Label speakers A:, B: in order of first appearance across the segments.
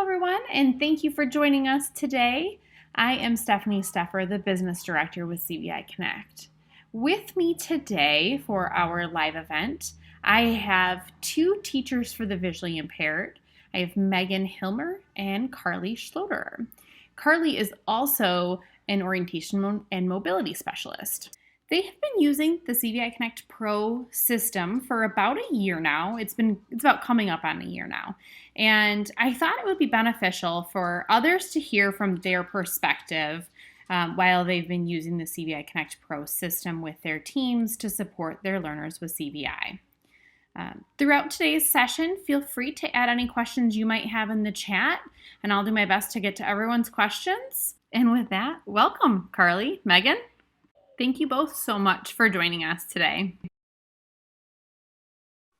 A: everyone, and thank you for joining us today. I am Stephanie Steffer, the Business Director with CViConnect. With me today for our live event, I have two teachers for the visually impaired. I have Megan Hillmer and Carly Schlotterer. Carly is also an orientation and mobility specialist. They have been using the CViConnect PRO system for about a year now. It's about coming up on a year now. And I thought it would be beneficial for others to hear from their perspective while they've been using the CViConnect PRO system with their teams to support their learners with CVI. Throughout today's session, feel free to add any questions you might have in the chat, and I'll do my best to get to everyone's questions. And with that, welcome, Carly, Megan. Thank you both so much for joining us today.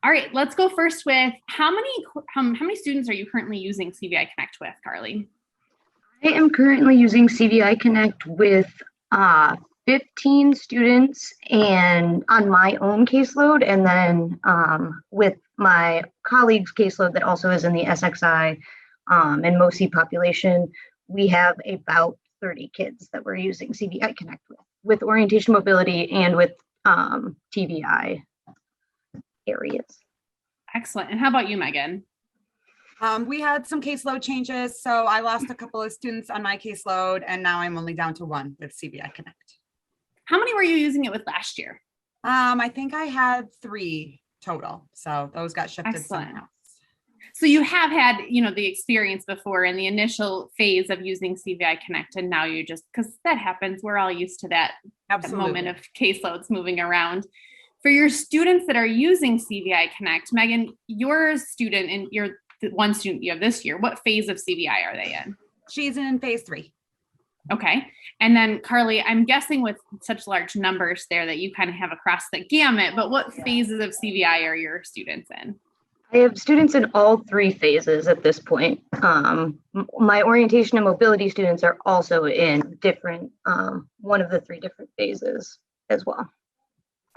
A: All right, let's go first with how many students are you currently using CViConnect with, Carly?
B: I am currently using CViConnect with 15 students and on my own caseload, and then with my colleague's caseload that also is in the SXI and MOSI population, we have about 30 kids that we're using CViConnect with orientation mobility and with TVI areas.
A: Excellent. And how about you, Megan?
C: We had some caseload changes, so I lost a couple of students on my caseload, and now I'm only down to one with CViConnect.
A: How many were you using it with last year?
C: I think I had 3 total, so those got shifted somehow.
A: So you have had, the experience before in the initial phase of using CViConnect, and now you just, because that happens, we're all used to that moment of caseloads moving around. For your students that are using CViConnect, Megan, your student and the one student you have this year, what phase of CVI are they in?
C: She's in phase 3.
A: Okay. And then Carly, I'm guessing with such large numbers there that you kind of have across the gamut, but what phases of CVI are your students in?
B: I have students in all 3 phases at this point. My orientation and mobility students are also in different, one of the 3 different phases as well.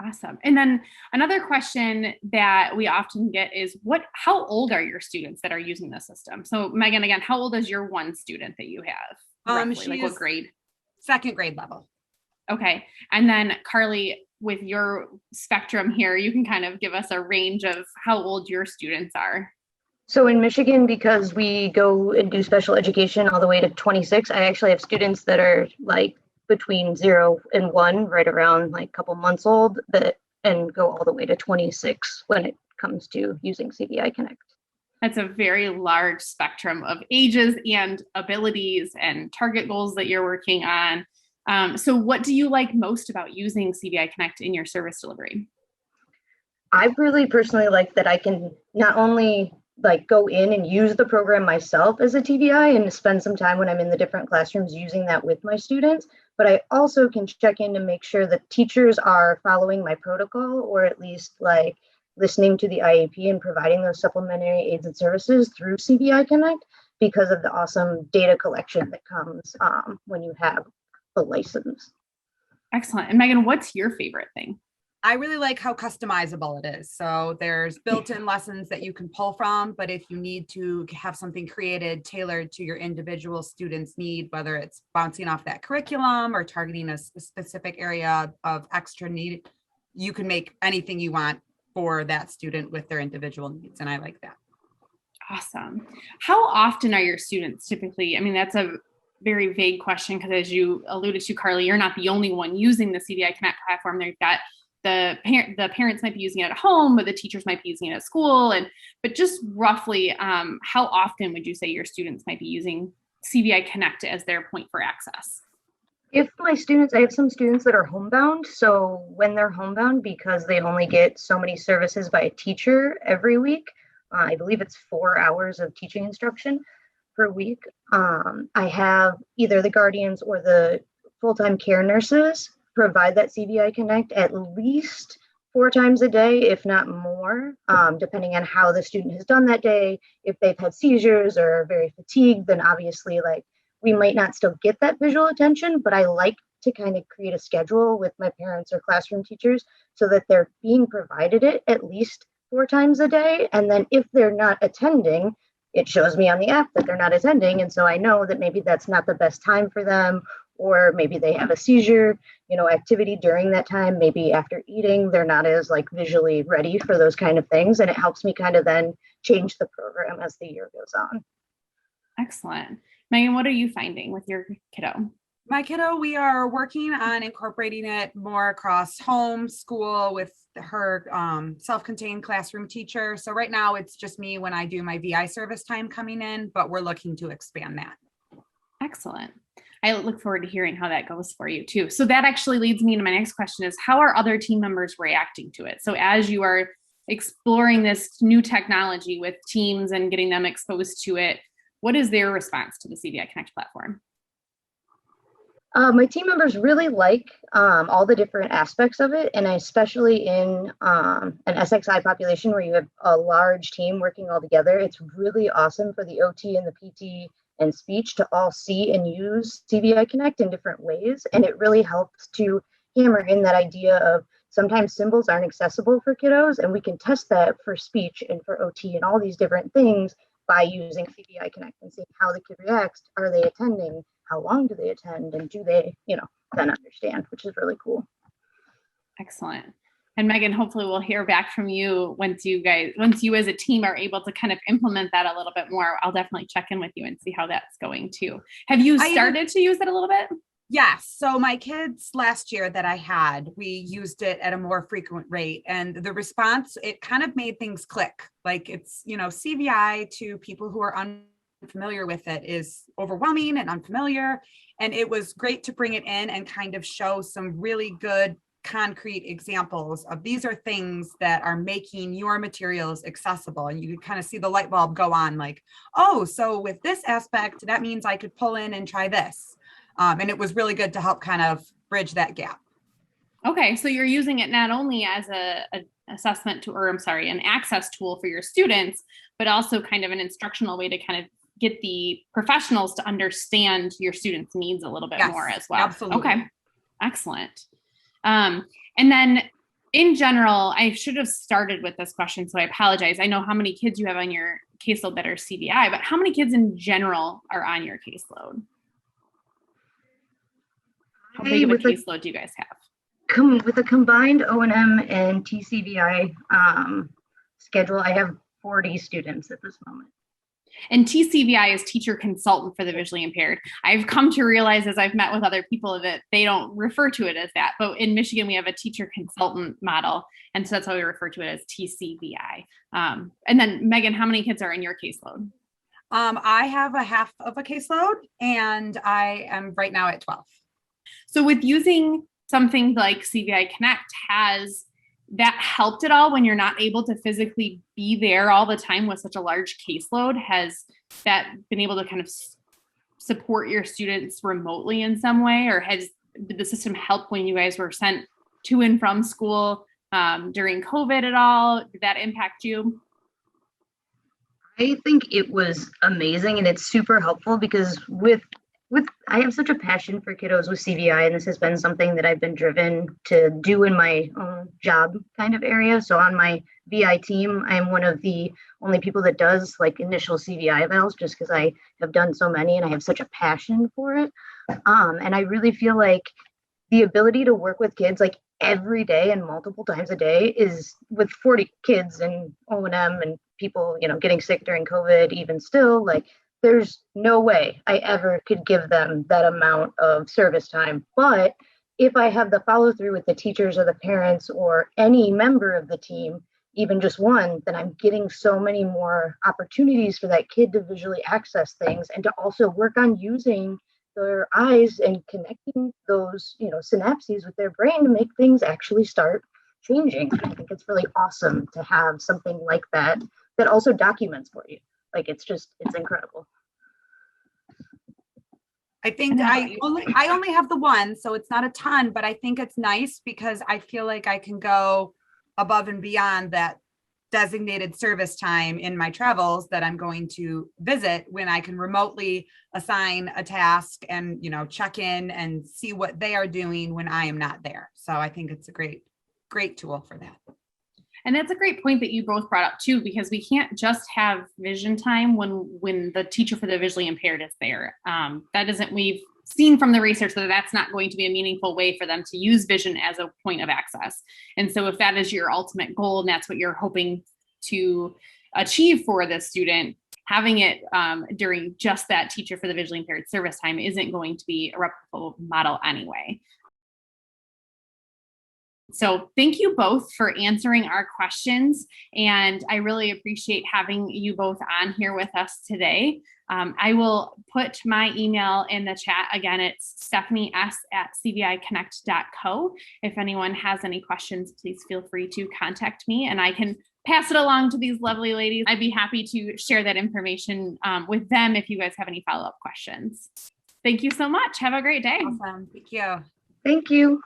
A: Awesome. And then another question that we often get is how old are your students that are using the system? So Megan, again, how old is your one student that you have? Roughly, like what grade?
C: 2nd grade level.
A: Okay. And then Carly, with your spectrum here, you can kind of give us a range of how old your students are.
B: So in Michigan, because we go and do special education all the way to 26, I actually have students that are like between 0 and 1, right around like a couple months old, and go all the way to 26 when it comes to using CViConnect.
A: That's a very large spectrum of ages and abilities and target goals that you're working on. So what do you like most about using CViConnect in your service delivery?
B: I really personally like that I can not only go in and use the program myself as a TVI and spend some time when I'm in the different classrooms using that with my students, but I also can check in to make sure that teachers are following my protocol, or at least listening to the IEP and providing those supplementary aids and services through CViConnect because of the awesome data collection that comes when you have a license.
A: Excellent. And Megan, what's your favorite thing?
C: I really like how customizable it is. So there's built-in lessons that you can pull from, but if you need to have something created, tailored to your individual student's need, whether it's bouncing off that curriculum or targeting a specific area of extra need, you can make anything you want for that student with their individual needs. And I like that.
A: Awesome. How often are your students typically, that's a very vague question because as you alluded to, Carly, you're not the only one using the CViConnect platform. They've got the parents might be using it at home, but the teachers might be using it at school. But just roughly, how often would you say your students might be using CViConnect as their point for access?
B: If my students, I have some students that are homebound. So when they're homebound, because they only get so many services by a teacher every week, I believe it's 4 hours of teaching instruction per week. I have either the guardians or the full-time care nurses provide that CViConnect at least 4 times a day, if not more, depending on how the student has done that day. If they've had seizures or are very fatigued, then obviously we might not still get that visual attention, but I like to kind of create a schedule with my parents or classroom teachers so that they're being provided it at least 4 times a day. And then if they're not attending, it shows me on the app that they're not attending. And so I know that maybe that's not the best time for them, or maybe they have a seizure, activity during that time. Maybe after eating, they're not as like visually ready for those kind of things. And it helps me kind of then change the program as the year goes on.
A: Excellent. Megan, what are you finding with your kiddo?
C: My kiddo, we are working on incorporating it more across home, school with her self-contained classroom teacher. So right now it's just me when I do my VI service time coming in, but we're looking to expand that.
A: Excellent. I look forward to hearing how that goes for you too. So that actually leads me to my next question is, how are other team members reacting to it? So as you are exploring this new technology with teams and getting them exposed to it, what is their response to the CViConnect platform?
B: My team members really like all the different aspects of it, and especially in an SXI population where you have a large team working all together, it's really awesome for the OT and the PT and speech to all see and use CViConnect in different ways, and it really helps to hammer in that idea of sometimes symbols aren't accessible for kiddos, and we can test that for speech and for OT and all these different things by using CViConnect and seeing how the kid reacts. Are they attending? How long do they attend? And do they, then understand, which is really cool.
A: Excellent. And Megan, hopefully we'll hear back from you once you as a team are able to kind of implement that a little bit more. I'll definitely check in with you and see how that's going too. Have you started to use it a little bit?
C: Yes. So my kids last year that I had, we used it at a more frequent rate, and the response, it kind of made things click. Like it's, CVI to people who are unfamiliar with it is overwhelming and unfamiliar. And it was great to bring it in and kind of show some really good concrete examples of these are things that are making your materials accessible. And you could kind of see the light bulb go on like, oh, so with this aspect, that means I could pull in and try this. And it was really good to help kind of bridge that gap.
A: Okay, so you're using it not only as an access tool for your students, but also kind of an instructional way to kind of get the professionals to understand your students' needs a little bit more as well.
C: Absolutely.
A: Okay, excellent. And then in general, I should have started with this question, so I apologize. I know how many kids you have on your caseload that are CVI, but how many kids in general are on your caseload? How big of a caseload do you guys have?
B: With a combined O&M and TCVI schedule, I have 40 students at this moment.
A: And TCVI is teacher consultant for the visually impaired. I've come to realize as I've met with other people that they don't refer to it as that, but in Michigan, we have a teacher consultant model. And so that's how we refer to it as TCVI. And then Megan, how many kids are in your caseload?
C: I have a half of a caseload and I am right now at 12.
A: So with using something like CViConnect, has that helped at all when you're not able to physically be there all the time with such a large caseload? Has that been able to kind of support your students remotely in some way, or did the system help when you guys were sent to and from school during COVID at all? Did that impact you?
B: I think it was amazing, and it's super helpful because I have such a passion for kiddos with CVI, and this has been something that I've been driven to do in my own job kind of area. So on my VI team, I'm one of the only people that does like initial CVI evals, just because I have done so many and I have such a passion for it. And I really feel like the ability to work with kids like every day and multiple times a day is with 40 kids and O&M and people, getting sick during COVID, even still, like there's no way I ever could give them that amount of service time. But if I have the follow through with the teachers or the parents or any member of the team, even just one, then I'm getting so many more opportunities for that kid to visually access things and to also work on using their eyes and connecting those, synapses with their brain to make things actually start changing. I think it's really awesome to have something like that that also documents for you. Like it's incredible.
C: I think I only have the one, so it's not a ton, but I think it's nice because I feel like I can go above and beyond that designated service time in my travels that I'm going to visit when I can remotely assign a task and, check in and see what they are doing when I am not there. So I think it's a great tool for that.
A: And that's a great point that you both brought up too, because we can't just have vision time when the teacher for the visually impaired is there. We've seen from the research that that's not going to be a meaningful way for them to use vision as a point of access. And so if that is your ultimate goal and that's what you're hoping to achieve for the student, having it during just that teacher for the visually impaired service time isn't going to be a replicable model anyway. So thank you both for answering our questions. And I really appreciate having you both on here with us today. I will put my email in the chat. Again, it's stephanies@cviconnect.co. If anyone has any questions, please feel free to contact me and I can pass it along to these lovely ladies. I'd be happy to share that information with them if you guys have any follow-up questions. Thank you so much. Have a great day.
C: Awesome. Thank you.
B: Thank you.